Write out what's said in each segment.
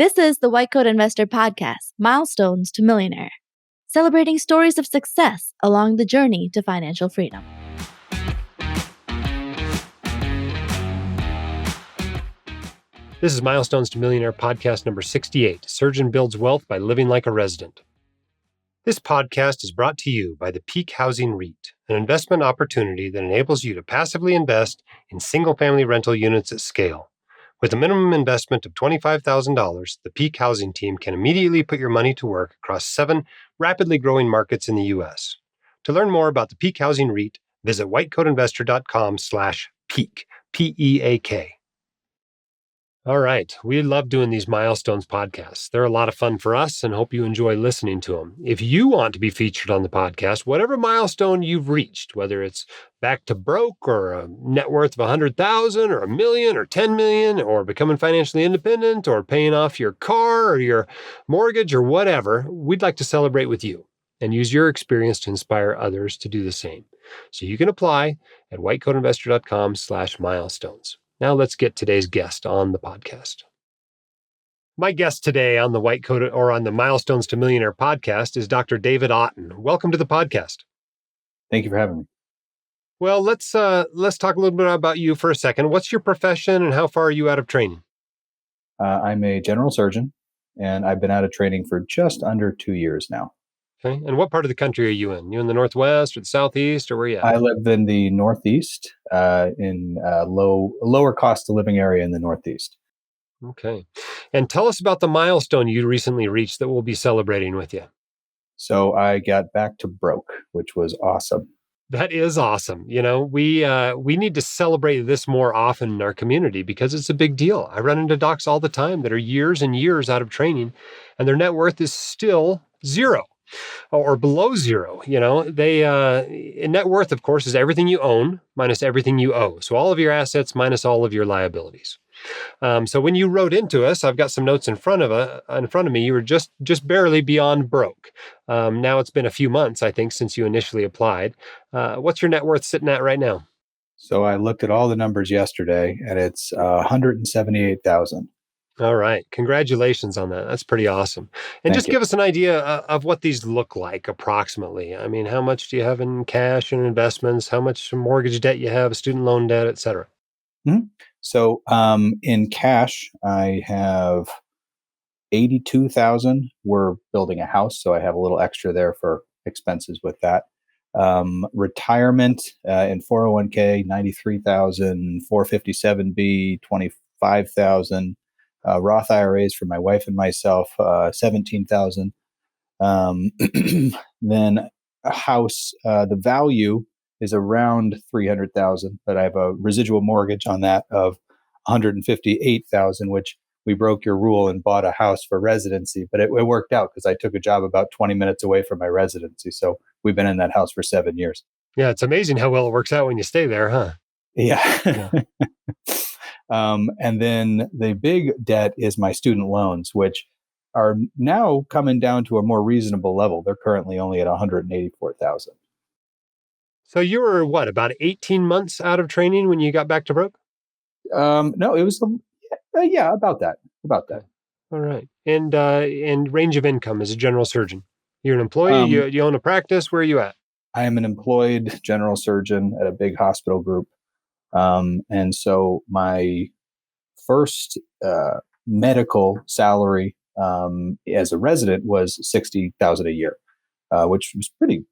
This is the White Coat Investor Podcast, Milestones to Millionaire, celebrating stories of success along the journey to financial freedom. This is Milestones to Millionaire Podcast number 68, Surgeon Builds Wealth by Living Like a Resident. This podcast is brought to you by the Peak Housing REIT, an investment opportunity that enables you to passively invest in single-family rental units at scale. With a minimum investment of $25,000, the Peak Housing team can immediately put your money to work across 7 rapidly growing markets in the U.S. To learn more about the Peak Housing REIT, visit whitecoatinvestor.com/peak, P-E-A-K. All right. We love doing these Milestones podcasts. They're a lot of fun for us and hope you enjoy listening to them. If you want to be featured on the podcast, whatever milestone you've reached, whether it's back to broke or a net worth of 100,000 or a million or 10 million or becoming financially independent or paying off your car or your mortgage or whatever, we'd like to celebrate with you and use your experience to inspire others to do the same. So you can apply at whitecoatinvestor.com/milestones. Now let's get today's guest on the podcast. My guest today on the White Coat or on the Milestones to Millionaire podcast is Dr. David Otten. Welcome to the podcast. Thank you for having me. Well, let's talk a little bit about you for a second. What's your profession and how far are you out of training? I'm a general surgeon, and I've been out of training for just under 2 years now. Okay. And what part of the country are you in? You in the Northwest or the Southeast or where are you at? I live in the Northeast, in a lower cost of living area in the Northeast. Okay. And tell us about the milestone you recently reached that we'll be celebrating with you. So I got back to broke, which was awesome. That is awesome. You know, we need to celebrate this more often in our community because it's a big deal. I run into docs all the time that are years and years out of training and their net worth is still zero. Or below zero. You know, net worth, of course, is everything you own minus everything you owe. So all of your assets minus all of your liabilities. So when you wrote into us, I've got some notes in front of me. You were just barely beyond broke. Now it's been a few months, I think, since you initially applied. What's your net worth sitting at right now? So I looked at all the numbers yesterday, and it's 178,000. All right. Congratulations on that. That's pretty awesome. And just give us an idea of what these look like approximately. I mean, how much do you have in cash and investments? How much mortgage debt you have, student loan debt, et cetera? Mm-hmm. So in cash, I have 82,000. We're building a house, so I have a little extra there for expenses with that. Retirement in 401k, 93,000, 457b, 25,000. Roth IRAs for my wife and myself, 17,000. Then a house, the value is around 300,000, but I have a residual mortgage on that of 158,000, which we broke your rule and bought a house for residency. But it worked out because I took a job about 20 minutes away from my residency. So we've been in that house for 7 years. Yeah, it's amazing how well it works out when you stay there, huh? Yeah. And then the big debt is my student loans, which are now coming down to a more reasonable level. They're currently only at 184,000. So you were about 18 months out of training when you got back to broke? No, it was, about that. All right. And range of income as a general surgeon. You're an employee, you own a practice. Where are you at? I am an employed general surgeon at a big hospital group. And so my first medical salary as a resident was $60,000 a year, which was pretty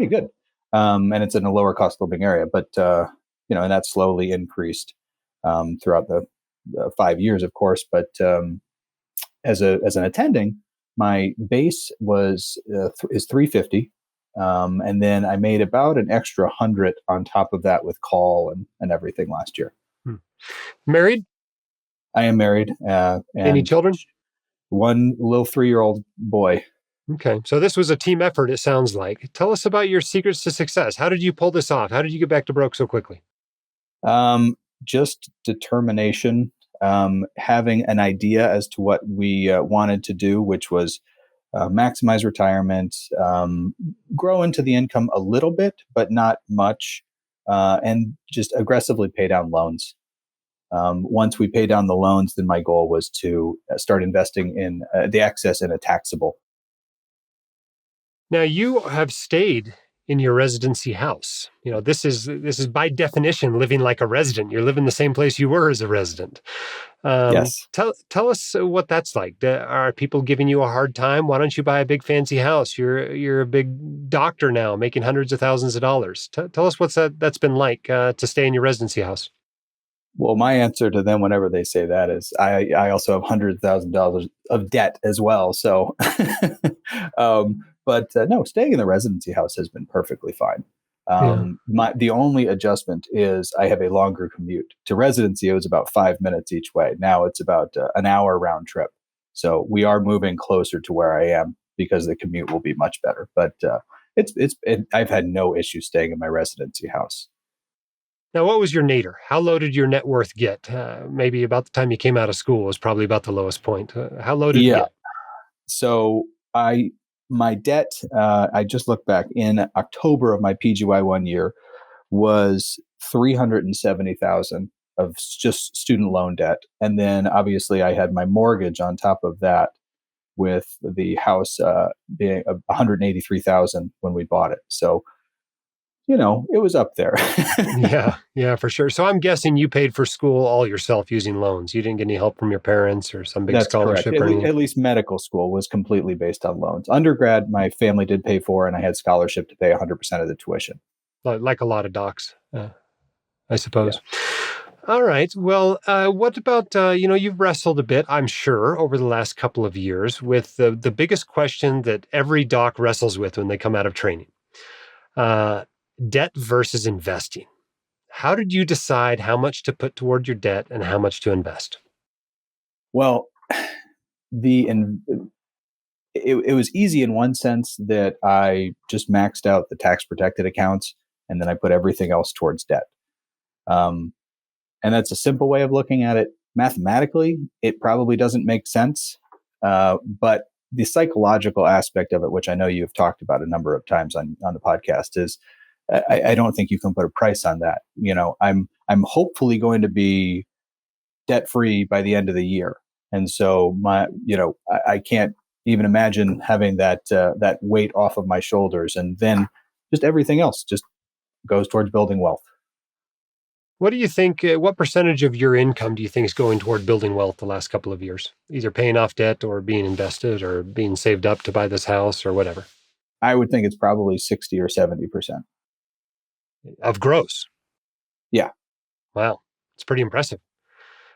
good. And it's in a lower cost of living area, but and that slowly increased throughout the 5 years, of course. But as an attending, my base is 350. And then I made about an extra 100 on top of that with call and everything last year. Married? I am married. And any children? One little 3-year-old boy. Okay. So this was a team effort, it sounds like. Tell us about your secrets to success. How did you pull this off? How did you get back to broke so quickly? Just determination, having an idea as to what we wanted to do, which was maximize retirement, grow into the income a little bit, but not much, and just aggressively pay down loans. Once we pay down the loans, then my goal was to start investing in the excess in a taxable. Now you have stayed in your residency house. This is by definition living like a resident. You're living the same place you were as a resident. Yes. Tell us what that's like. Are people giving you a hard time? Why don't you buy a big fancy house? You're a big doctor now, making hundreds of thousands of dollars. Tell us that's been like to stay in your residency house. Well, my answer to them whenever they say that is I also have $100,000 of debt as well. So, but no, staying in the residency house has been perfectly fine. Yeah. The only adjustment is I have a longer commute. To residency, it was about 5 minutes each way. Now it's about an hour round trip. So we are moving closer to where I am because the commute will be much better. But I've had no issue staying in my residency house. Now, what was your nadir? How low did your net worth get? Maybe about the time you came out of school was probably about the lowest point. How low did it Yeah. get? So my debt, I just looked back in October of my PGY 1 year was 370,000 of just student loan debt. And then obviously I had my mortgage on top of that with the house being 183,000 when we bought it. So, it was up there. Yeah, for sure. So I'm guessing you paid for school all yourself using loans. You didn't get any help from your parents or some big That's correct. scholarship or anything? At least medical school was completely based on loans. Undergrad, my family did pay for, and I had scholarship to pay 100% of the tuition. Like a lot of docs, I Yeah. suppose. All right. Well, what about, you've wrestled a bit, I'm sure, over the last couple of years with the biggest question that every doc wrestles with when they come out of training. Uh, Debt versus investing. How did you decide how much to put toward your debt and how much to invest? Well, it was easy in one sense that I just maxed out the tax protected accounts and then I put everything else towards debt. Um, and that's a simple way of looking at it. Mathematically, it probably doesn't make sense, but the psychological aspect of it, which I know you've talked about a number of times on the podcast, is I don't think you can put a price on that. I'm hopefully going to be debt free by the end of the year, and so I can't even imagine having that weight off of my shoulders, and then just everything else just goes towards building wealth. What do you think? What percentage of your income do you think is going toward building wealth the last couple of years? Either paying off debt or being invested or being saved up to buy this house or whatever? I would think it's probably 60 or 70%. Of gross. Yeah. Wow. It's pretty impressive.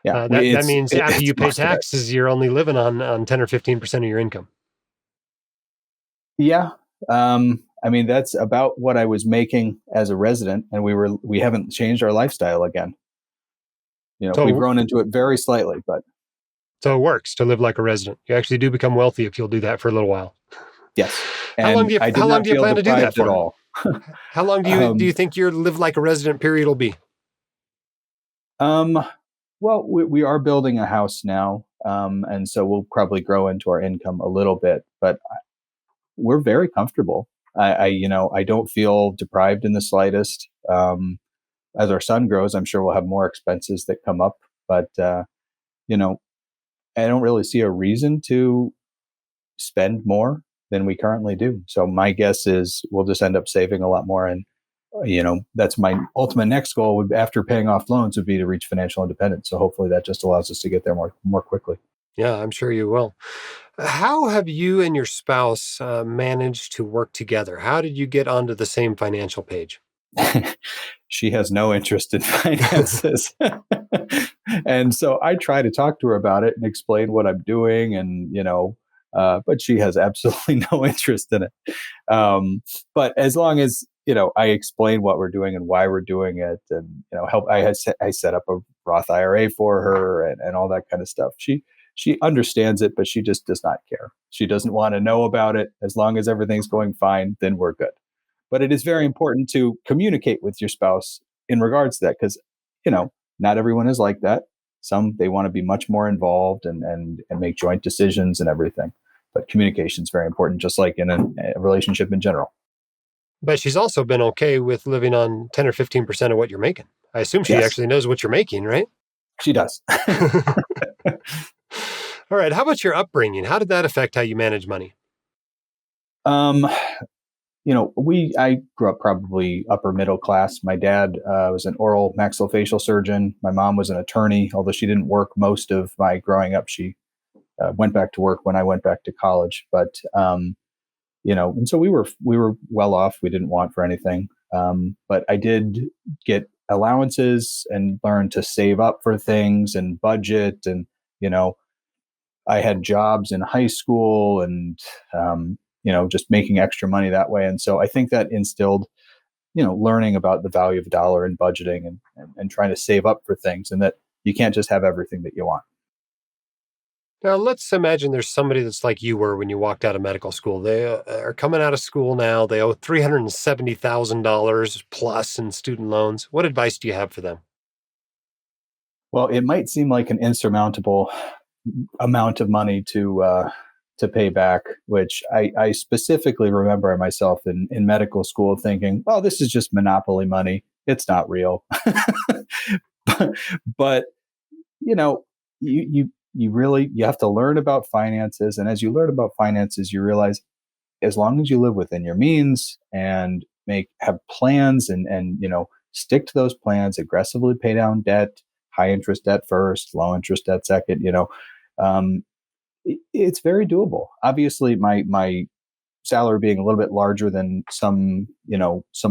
Yeah. That means after It's you pay most of it. taxes, you're only living on 10 or 15% of your income. Yeah. That's about what I was making as a resident, and we haven't changed our lifestyle again. We've So, grown into it very slightly, but so it works to live like a resident. You actually do become wealthy if you'll do that for a little while. yes. How long And do you I how did long not do you feel plan to do that deprived at for? all. How long do you think your live like a resident period will be? Um, well, we are building a house now, and so we'll probably grow into our income a little bit, but we're very comfortable. I don't feel deprived in the slightest. As our son grows, I'm sure we'll have more expenses that come up, but you know, I don't really see a reason to spend more than we currently do. So my guess is we'll just end up saving a lot more, and that's my ultimate next goal after paying off loans would be to reach financial independence. So hopefully that just allows us to get there more quickly. Yeah, I'm sure you will. How have you and your spouse managed to work together? How did you get onto the same financial page? She has no interest in finances. And so I try to talk to her about it and explain what I'm doing, and but she has absolutely no interest in it. But as long as I explain what we're doing and why we're doing it, and help, I set up a Roth IRA for her and all that kind of stuff. She understands it, but she just does not care. She doesn't want to know about it. As long as everything's going fine, then we're good. But it is very important to communicate with your spouse in regards to that, because not everyone is like that. Some, they want to be much more involved and make joint decisions and everything. But communication is very important, just like in a relationship in general. But she's also been okay with living on 10 or 15% of what you're making. I assume she Yes. actually knows what you're making, right? She does. All right. How about your upbringing? How did that affect how you manage money? Um, I grew up probably upper middle class. My dad was an oral maxillofacial surgeon. My mom was an attorney, although she didn't work most of my growing up. She went back to work when I went back to college. But and so we were well off. We didn't want for anything. But I did get allowances and learn to save up for things and budget. And I had jobs in high school and just making extra money that way. And so I think that instilled learning about the value of a dollar and budgeting and trying to save up for things, and that you can't just have everything that you want. Now, let's imagine there's somebody that's like you were when you walked out of medical school. They are coming out of school now. They owe $370,000 plus in student loans. What advice do you have for them? Well, it might seem like an insurmountable amount of money to pay back, which I specifically remember myself in medical school thinking, "Oh, this is just monopoly money. It's not real." but you really you have to learn about finances, and as you learn about finances, you realize as long as you live within your means and have plans and stick to those plans, aggressively pay down debt, high interest debt first, low interest debt second, um, it's very doable. Obviously, my salary being a little bit larger than some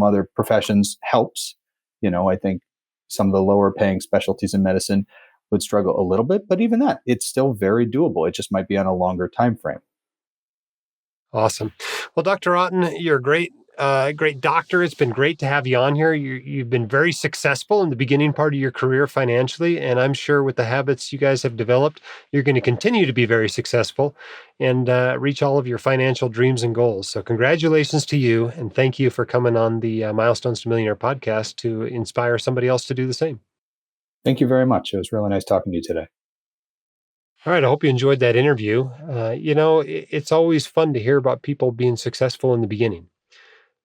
other professions helps. I think some of the lower paying specialties in medicine would struggle a little bit, but even that, it's still very doable. It just might be on a longer time frame. Awesome. Well, Dr. Otten, you're a great doctor. It's been great to have you on here. You've been very successful in the beginning part of your career financially, and I'm sure with the habits you guys have developed, you're going to continue to be very successful and reach all of your financial dreams and goals. So congratulations to you, and thank you for coming on the Milestones to Millionaire podcast to inspire somebody else to do the same. Thank you very much. It was really nice talking to you today. All right. I hope you enjoyed that interview. It's always fun to hear about people being successful in the beginning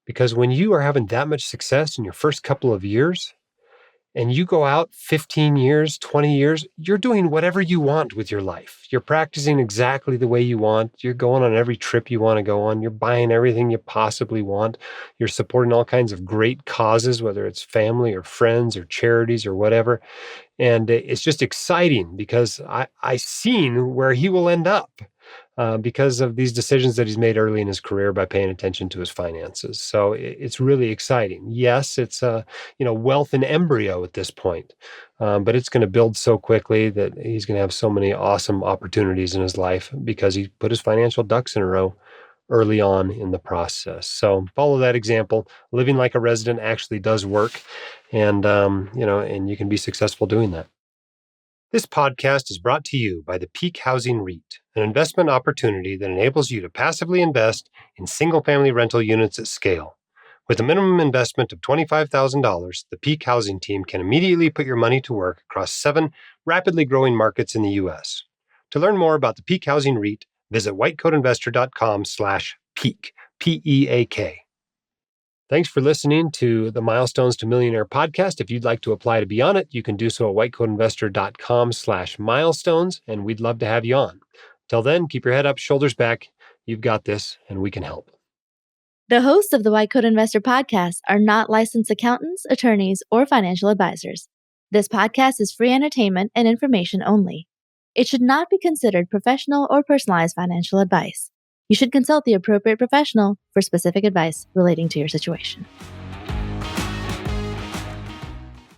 because when you are having that much success in your first couple of years and you go out 15 years, 20 years, you're doing whatever you want with your life. You're practicing exactly the way you want. You're going on every trip you want to go on. You're buying everything you possibly want. You're supporting all kinds of great causes, whether it's family or friends or charities or whatever. And it's just exciting because I seen where he will end up because of these decisions that he's made early in his career by paying attention to his finances. So it's really exciting. Yes, it's wealth in embryo at this point, but it's going to build so quickly that he's going to have so many awesome opportunities in his life because he put his financial ducks in a row early on in the process. So follow that example. Living like a resident actually does work. And you can be successful doing that. This podcast is brought to you by the Peak Housing REIT, an investment opportunity that enables you to passively invest in single-family rental units at scale. With a minimum investment of $25,000, the Peak Housing team can immediately put your money to work across 7 rapidly growing markets in the U.S. To learn more about the Peak Housing REIT, visit whitecoatinvestor.com/peak, P-E-A-K. Thanks for listening to the Milestones to Millionaire podcast. If you'd like to apply to be on it, you can do so at whitecoatinvestor.com/milestones, and we'd love to have you on. Till then, keep your head up, shoulders back. You've got this, and we can help. The hosts of the White Coat Investor podcast are not licensed accountants, attorneys, or financial advisors. This podcast is free entertainment and information only. It should not be considered professional or personalized financial advice. You should consult the appropriate professional for specific advice relating to your situation.